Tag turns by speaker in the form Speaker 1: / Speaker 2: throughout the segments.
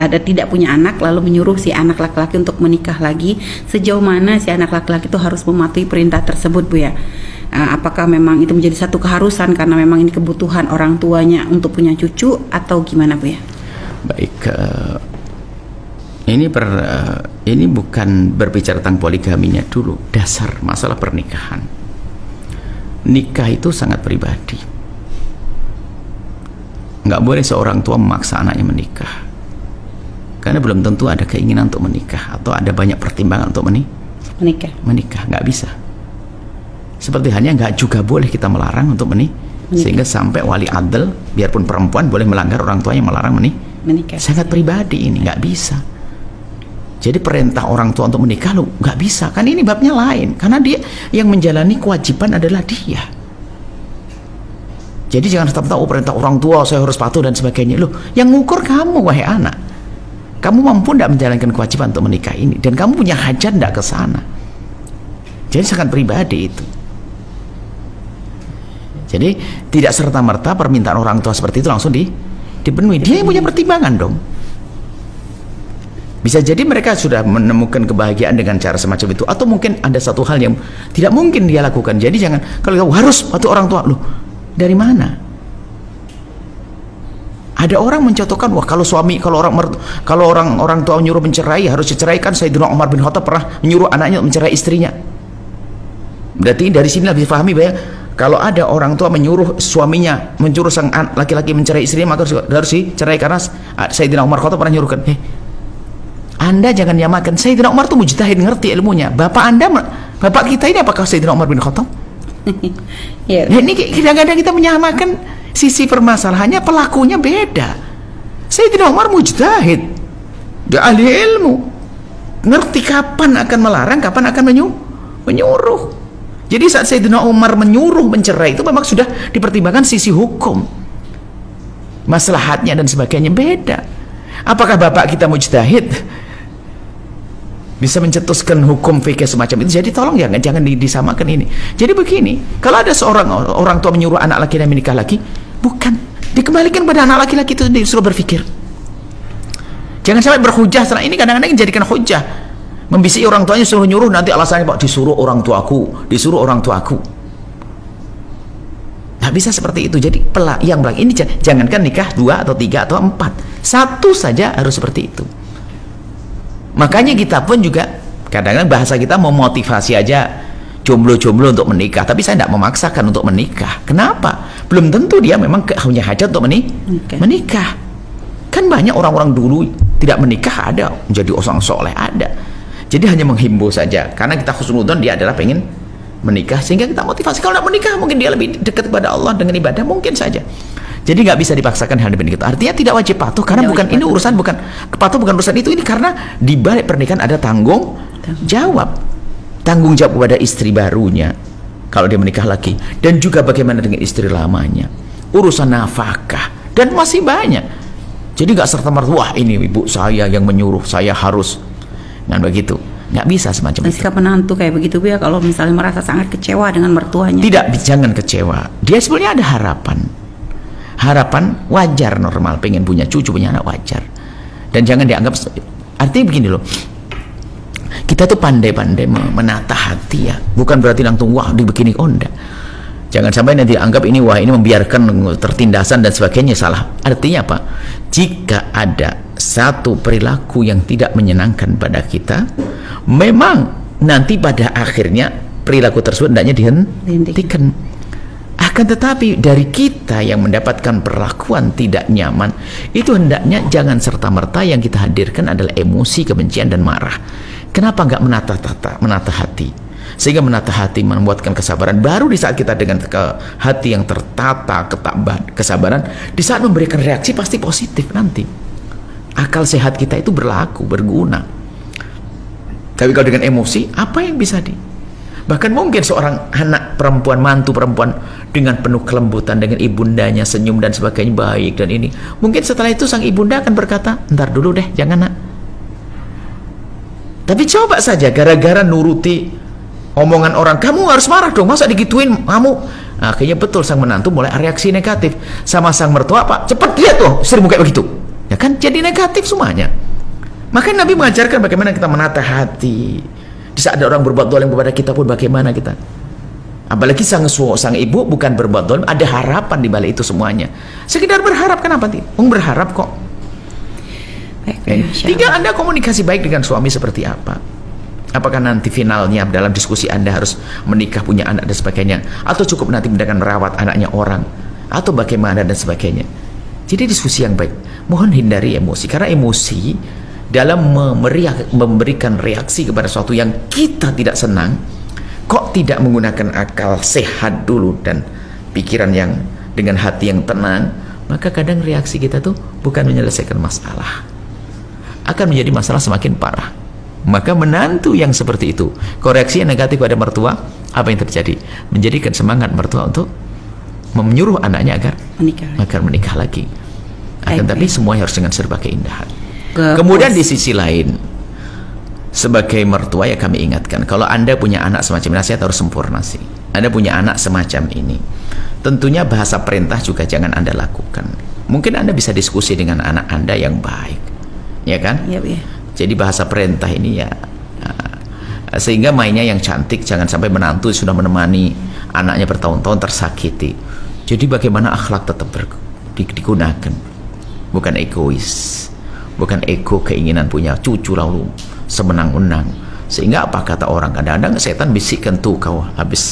Speaker 1: ada tidak punya anak lalu menyuruh si anak laki-laki untuk menikah lagi, sejauh mana si anak laki-laki itu harus mematuhi perintah tersebut, Bu ya? Apakah memang itu menjadi satu keharusan karena memang ini kebutuhan orang tuanya untuk punya cucu atau gimana, Bu ya?
Speaker 2: Baik, ini bukan berbicara tentang poligaminya dulu, dasar masalah pernikahan. Nikah itu sangat pribadi. Nggak boleh seorang tua memaksa anaknya menikah, karena belum tentu ada keinginan untuk menikah atau ada banyak pertimbangan untuk menikah. Nggak bisa. Seperti halnya nggak juga boleh kita melarang untuk menikah, sehingga sampai wali adl biarpun perempuan boleh melanggar orang tuanya melarang menikah. Sangat pribadi, ini nggak bisa. Jadi perintah orang tua untuk menikah lo nggak bisa, kan ini babnya lain, karena dia yang menjalani kewajiban adalah dia. Jadi jangan tahu perintah orang tua saya harus patuh dan sebagainya. Loh, yang ngukur kamu, wahai anak. Kamu mampu tidak menjalankan kewajiban untuk menikah ini, dan kamu punya hajat tidak ke sana. Jadi sangat pribadi itu. Jadi tidak serta-merta permintaan orang tua seperti itu langsung dipenuhi. Dia yang punya pertimbangan dong. Bisa jadi mereka sudah menemukan kebahagiaan dengan cara semacam itu, atau mungkin ada satu hal yang tidak mungkin dia lakukan. Jadi jangan, kalau kamu harus patuh orang tua, loh dari mana? Ada orang mencontohkan, wah kalau orang tua menyuruh mencerai harus diceraikan. Sayyidina Umar bin Khattab pernah menyuruh anaknya mencerai istrinya. Berarti dari sini bisa difahami bahwa kalau ada orang tua menyuruh suaminya, menyuruh sang laki-laki mencerai istrinya, maka harus dicerai. Karena Sayyidina Umar Khattab pernah menyuruhkan, Anda jangan nyamakan. Sayyidina Umar tuh mujtahid, ngerti ilmunya. Bapak kita ini apakah Sayyidina Umar bin Khattab? Ya, ini kadang-kadang kita menyamakan sisi permasalahannya, pelakunya beda. Sayyidina Umar mujtahid, dia ahli ilmu, ngerti kapan akan melarang, kapan akan menyuruh. Jadi saat Sayyidina Umar menyuruh mencerai itu memang sudah dipertimbangkan sisi hukum, maslahatnya dan sebagainya beda. Apakah bapak kita mujtahid bisa mencetuskan hukum fikih semacam itu? Jadi tolong jangan disamakan ini. Jadi begini, kalau ada seorang orang tua menyuruh anak laki dan menikah lagi, bukan dikembalikan pada anak laki-laki itu disuruh berpikir. Jangan sampai berhujah setelah ini, kadang-kadang dijadikan hujah, membisiki orang tuanya suruh nyuruh, nanti alasannya Pak disuruh orang tuaku. Nggak bisa seperti itu. Jadi yang bilang ini jangankan nikah 2 atau 3 atau 4, 1 saja harus seperti itu. Makanya kita pun juga kadang-kadang bahasa kita memotivasi aja jomblo-jomblo untuk menikah, tapi saya tidak memaksakan untuk menikah. Kenapa? Belum tentu dia memang punya hajat untuk menikah. Kan banyak orang-orang dulu tidak menikah, ada menjadi orang soleh, ada. Jadi hanya menghimbau saja, karena kita husnudzon dia adalah pengen menikah, sehingga kita motivasi. Kalau tidak menikah mungkin dia lebih dekat kepada Allah dengan ibadah, mungkin saja. Jadi nggak bisa dipaksakan hal demikian itu. Artinya tidak wajib patuh, karena bukan ini urusan, bukan urusan itu. Ini karena di balik pernikahan ada tanggung jawab kepada istri barunya kalau dia menikah lagi, dan juga bagaimana dengan istri lamanya, urusan nafkah, dan masih banyak. Jadi nggak serta-merta wah ini ibu saya yang menyuruh saya harus, nggak begitu. Nggak bisa semacam itu.
Speaker 1: Sikap menantu kayak begitu ya, kalau misalnya merasa sangat kecewa dengan mertuanya.
Speaker 2: Tidak, jangan kecewa. Dia sebenarnya ada harapan wajar, normal, pengen punya cucu, punya anak, wajar. Dan jangan dianggap, artinya begini loh, kita tuh pandai-pandai menata hati ya, bukan berarti langsung wah dibikini, enggak. Jangan sampai nanti dianggap ini wah ini membiarkan tertindasan dan sebagainya, salah. Artinya apa? Jika ada satu perilaku yang tidak menyenangkan pada kita, memang nanti pada akhirnya perilaku tersebut hendaknya dihentikan. Akan tetapi dari kita yang mendapatkan perlakuan tidak nyaman, itu hendaknya jangan serta-merta yang kita hadirkan adalah emosi, kebencian, dan marah. Kenapa nggak menata hati? Sehingga menata hati membuatkan kesabaran. Baru di saat kita dengan hati yang tertata, kesabaran, di saat memberikan reaksi pasti positif nanti. Akal sehat kita itu berguna. Tapi kalau dengan emosi, apa yang bisa bahkan mungkin seorang anak perempuan, mantu perempuan dengan penuh kelembutan dengan ibundanya, senyum dan sebagainya, baik dan ini, mungkin setelah itu sang ibunda akan berkata, ntar dulu deh, jangan nak. Tapi coba saja gara-gara nuruti omongan orang, kamu harus marah dong, masa digituin kamu. Akhirnya betul sang menantu mulai reaksi negatif sama sang mertua, Pak cepet lihat tuh istrimu kayak begitu, Ya kan, jadi negatif semuanya. Maka Nabi mengajarkan bagaimana kita menata hati. Di saat ada orang berbuat zalim kepada kita pun bagaimana kita. Apalagi sang ibu bukan berbuat zalim, ada harapan di balik itu semuanya. Sekedar berharap, kenapa tidak? Berharap kok. Tinggal Anda komunikasi baik dengan suami seperti apa. Apakah nanti finalnya dalam diskusi Anda harus menikah, punya anak dan sebagainya, atau cukup nanti dengan merawat anaknya orang, atau bagaimana dan sebagainya. Jadi diskusi yang baik. Mohon hindari emosi, karena emosi dalam memberikan reaksi kepada sesuatu yang kita tidak senang, kok tidak menggunakan akal sehat dulu dan pikiran yang dengan hati yang tenang, maka kadang reaksi kita tuh bukan menyelesaikan masalah, akan menjadi masalah semakin parah. Maka menantu yang seperti itu, koreksi yang negatif pada mertua, apa yang terjadi? Menjadikan semangat mertua untuk menyuruh anaknya agar menikah lagi. Akan tapi semuanya harus dengan serba keindahan. Kemudian di sisi lain, sebagai mertua ya kami ingatkan, kalau Anda punya anak semacam ini, nasihat harus sempurna sih. Anda punya anak semacam ini, tentunya bahasa perintah juga jangan Anda lakukan. Mungkin Anda bisa diskusi dengan anak Anda yang baik, ya kan? Iya. Jadi bahasa perintah ini ya, sehingga mainnya yang cantik, jangan sampai menantu sudah menemani anaknya bertahun-tahun tersakiti. Jadi bagaimana akhlak tetap digunakan, bukan egois, bukan ego, keinginan punya cucu lalu semenang-menang. Sehingga apa kata orang, kadang-kadang setan bisikkan, tuh kau habis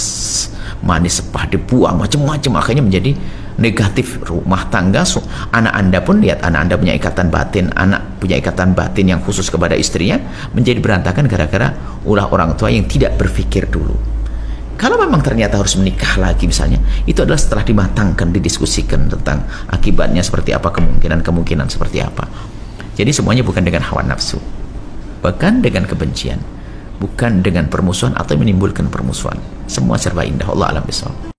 Speaker 2: manis sepah dibuang macam-macam, akhirnya menjadi negatif rumah tangga. Anak Anda pun lihat, anak Anda punya ikatan batin, anak punya ikatan batin yang khusus kepada istrinya, menjadi berantakan gara-gara ulah orang tua yang tidak berpikir dulu. Kalau memang ternyata harus menikah lagi misalnya, itu adalah setelah dimatangkan, didiskusikan tentang akibatnya seperti apa, kemungkinan seperti apa. Jadi semuanya bukan dengan hawa nafsu, bukan dengan kebencian, bukan dengan permusuhan atau menimbulkan permusuhan. Semua serba indah. Allah alam bisawab.